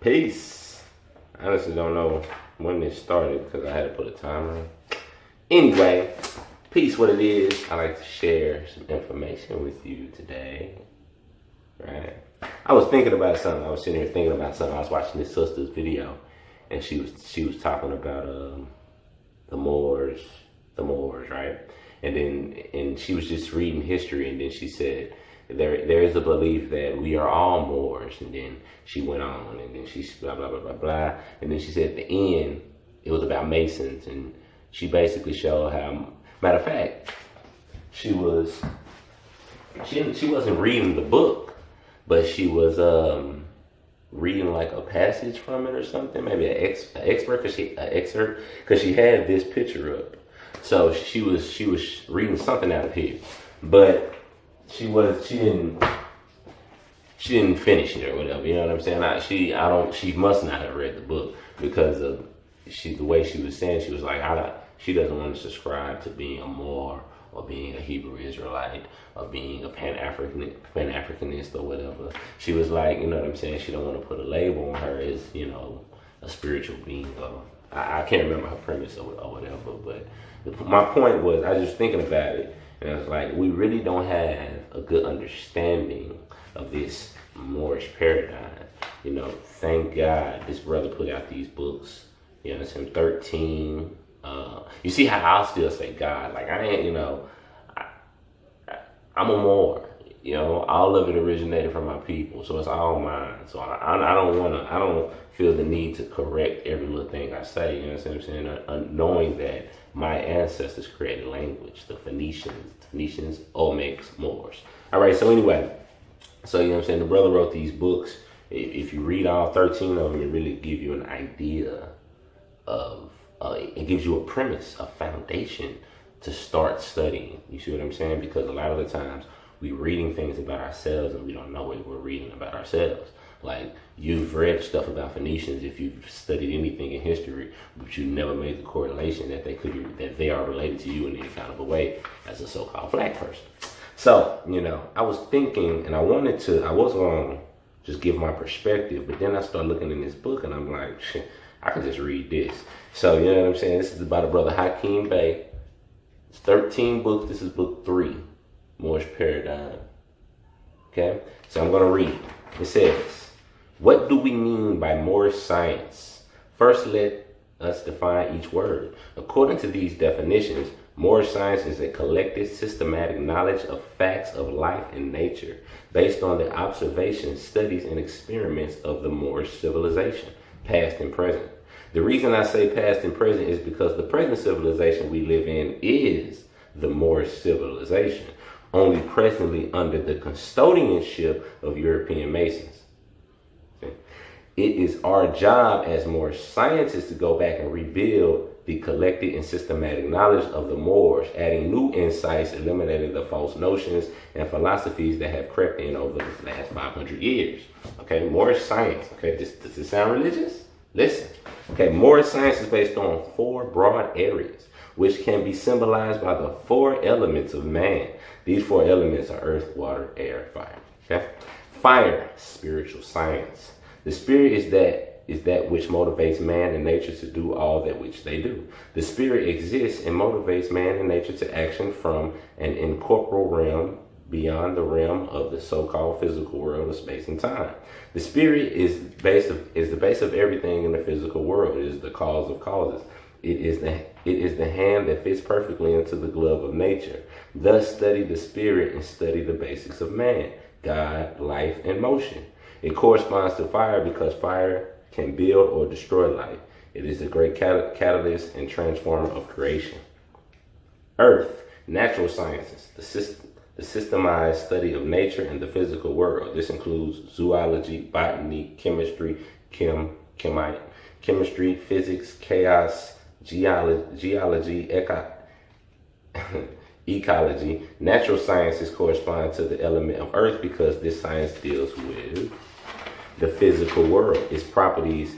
Peace. I honestly don't know when this started because I had to put a timer in. Anyway, peace. What it is, I like to share some information with you today. Right? I was thinking about something. I was sitting here thinking about something. I was watching this sister's video, and she was talking about the Moors, right? And she was just reading history, and then she said there is a belief that we are all Moors, and then she went on, and then she blah blah blah blah blah, and then she said at the end it was about Masons, and she basically showed how. Matter of fact, she wasn't reading the book, but she was reading like a passage from it or something, maybe an excerpt because she had this picture up. So she was reading something out of here, but she didn't finish it or whatever. You know what I'm saying? She must not have read the book because of the way she was saying. She was like, she doesn't want to subscribe to being a Moor or being a Hebrew Israelite or being a Pan-Africanist or whatever. She was like, you know what I'm saying? She don't want to put a label on her as, you know, a spiritual being. Or I can't remember her premise or whatever. But my point was, I was just thinking about it, and I was like, we really don't have a good understanding of this Moorish paradigm. You know, thank God this brother put out these books. You know, it's him 13. You see how I'll still say God, like I ain't, you know, I'm a Moor, you know, all of it originated from my people, so it's all mine. So I don't feel the need to correct every little thing I say, you know what I'm saying, knowing that my ancestors created language, the Phoenicians, Olmecs, Moors. All right, so anyway, so you know what I'm saying, the brother wrote these books. If you read all 13 of them, it really give you an idea of, it gives you a premise, a foundation to start studying. You see what I'm saying? Because a lot of the times we're reading things about ourselves and we don't know what we're reading about ourselves. Like, you've read stuff about Phoenicians if you've studied anything in history, but you never made the correlation that they are related to you in any kind of a way as a so-called black person. So, you know, I was thinking, and I was going to just give my perspective, but then I started looking in this book and I'm like, shit, I can just read this. So, you know what I'm saying? This is about a brother, Hakeem Bey. It's 13 books. This is book 3, Moorish Paradigm. Okay? So I'm going to read. It says, what do we mean by Moorish science? First, let us define each word. According to these definitions, Moorish science is a collective, systematic knowledge of facts of life and nature based on the observations, studies, and experiments of the Moorish civilization, past and present. The reason I say past and present is because the present civilization we live in is the Moorish civilization, only presently under the custodianship of European Masons. Okay. It is our job as Moorish scientists to go back and rebuild the collected and systematic knowledge of the Moors, adding new insights, eliminating the false notions and philosophies that have crept in over the last 500 years. Okay, Moorish science. Okay, does this sound religious? Listen. Okay, Moorish science is based on 4 broad areas, which can be symbolized by the 4 elements of man. These 4 elements are earth, water, air, fire. Okay, fire, spiritual science. The spirit is that which motivates man and nature to do all that which they do. The spirit exists and motivates man and nature to action from an incorporeal realm beyond the realm of the so-called physical world of space and time. The spirit is the base of everything in the physical world. It is the cause of causes. It is the hand that fits perfectly into the glove of nature. Thus, study the spirit and study the basics of man, God, life, and motion. It corresponds to fire because fire can build or destroy life. It is a great catalyst and transformer of creation. Earth, natural sciences, the systemized study of nature and the physical world. This includes zoology, botany, chemistry, chemistry, physics, chaos, geology, ecology. Natural sciences correspond to the element of earth because this science deals with the physical world, its properties